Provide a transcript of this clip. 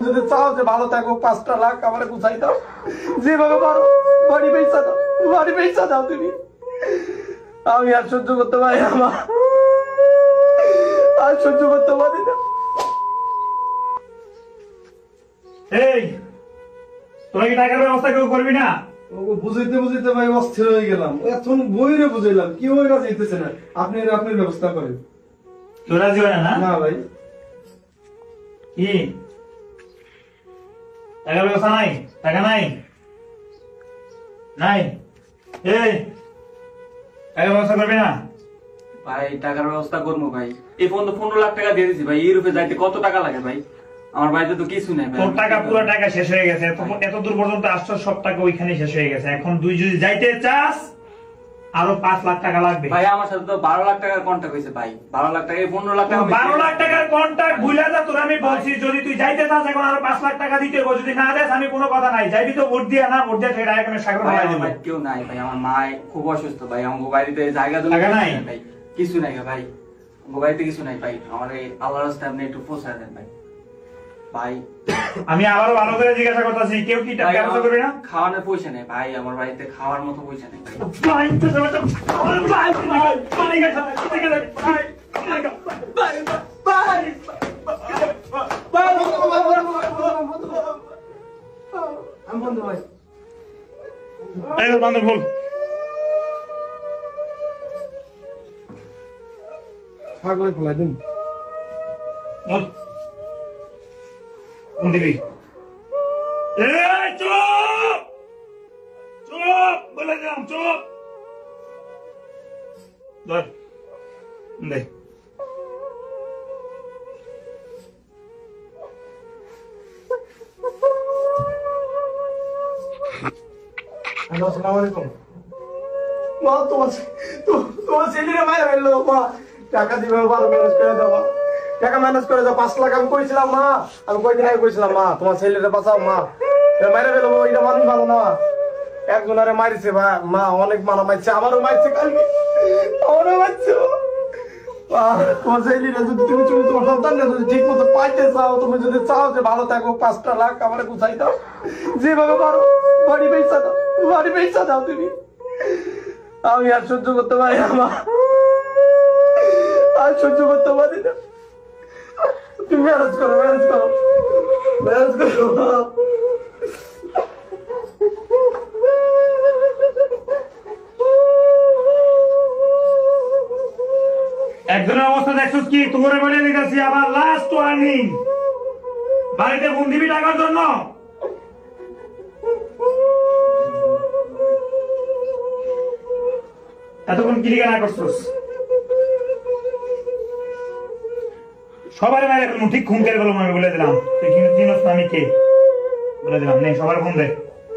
যদি চাও যে ভালো থাকো 5টা লাখ আমার গুছাই দাও, যেভাবে পারো বাড়ি পয়সা দাও, বাড়ি পয়সা দাও তুমি। আমি আর সহ্য করতে পারি না, আর সহ্য করতে পারি না। এই তোরা কি টাকার ব্যবস্থা কেউ করবি না? বুঝাইতে বুঝাইতে ভাই অস্থির হয়ে গেলাম, এখন বইরে বুঝাইলাম কি ওই রাজি হইতেছে না। আপনি আপনার ব্যবস্থা করেন। তোর রাজি হয় না? না ভাই। কি টাকার ব্যবস্থা নাই? টাকা নাই? নাই? এই টাকার ব্যবস্থা করবি না? ভাই টাকার ব্যবস্থা করবো ভাই। এই পর্যন্ত 15 লাখ টাকা দিয়ে দিছি ভাই। ইউরোপে যাইতে কত টাকা লাগে ভাই? আমার বাড়িতে তো কিছু নাই ভাই। তোর টাকা পুরো টাকা শেষ হয়ে গেছে, এত দূর পর্যন্ত আসছো, সব টাকা ওইখানে শেষ হয়ে গেছে। এখন তুই যদি যাইতে চাস আরো 5 লাখ টাকা লাগবে। ভাই আমার সাথে তো 12 লাখ টাকার কন্ট্রাক্ট হয়েছে ভাই। 12 লাখ টাকা 15 লাখ টাকা 12 লাখ টাকার কন্ট্রাক্ট ভুলে যা। তোর আমি বলছি যদি তুই যাইতে চাস এখন আরো 5 লাখ টাকা দিতে হবে। যদি না দেস আমি কোনো কথা নাই, যাইবি তো ভোট দিয়া না, ভোট দিয়ে সেটা এখানে সাগর ভাই। ভাই আমার ভাই কেউ নাই ভাই। আমার মা খুব অসুস্থ ভাই। আমার বাড়িতে জায়গা জমি নাই ভাই, কিছু নাই ভাই। আমার বাড়িতে কিছু নাই ভাই। আমার এই আল্লাহর রাস্তায় আপনি একটু পৌঁছায় দেন ভাই। ভাই আমি আবারও ভালো করে জিজ্ঞাসা করতেছি, কেউ কি টাকা ব্যবস্থা করবে না? খাওয়ানোর পয়সা নেই ভাই। আমার বাড়িতে খাওয়ার মতো পয়সা নেই ভাই। ভুল ছাগলে ফেলাই দিন দিবি। চুপ চুপ বলে দিলাম, চুপ। ধর দে। হ্যালো, আসসালামু আলাইকুম। মা তোমার ছেলেরা মায়ের ফেললো। মা টাকা দিবে, ভালো ম্যানেজ করে দেবো। টাকা ম্যানেজ করে দাও। 5 লাখ আমি কইছিলাম মা, আমি কয়দিন আগে কইছিলাম মা তোমার ছেলেটা বাঁচাও মা। মাইরে ফেলো, এটা মানুষ ভালো না। একজনারে মারিছে ভাই, মা অনেক মানা মারছে, আমারও মারছে কালকে, আমারও মারছে। তোমার ছেলেটা যদি তুমি তোমার সন্তানটা যদি ঠিক মতো পাইতে চাও, তুমি যদি চাও যে ভালো থাকো 5টা লাখ আমার গুছাই দাও, যেভাবে পারো বাড়ি পয়সা দাও, বাড়ি পয়সা দাও তুমি। আমি আর সহ্য করতে পারি না মা, আর সহ্য করতে পারি না। তুমি ম্যানেজ করো, ম্যানেজ করো, ম্যানেজ করো। একজনের অবস্থা দেখছিস কি? তোরে বলে দিতেছি আবার লাস্ট ওয়ার্নিং, বাড়িতে ফোন দিবি টাকার জন্য। এতক্ষণ ক্লিকার না করছিস, সবার বাইরে ঠিক খুন করে গেলাম। আমি বলে দিলাম তুই কিন্তু চিনস না আমি কে, বলে দিলাম। নেই সবার ফোন দে।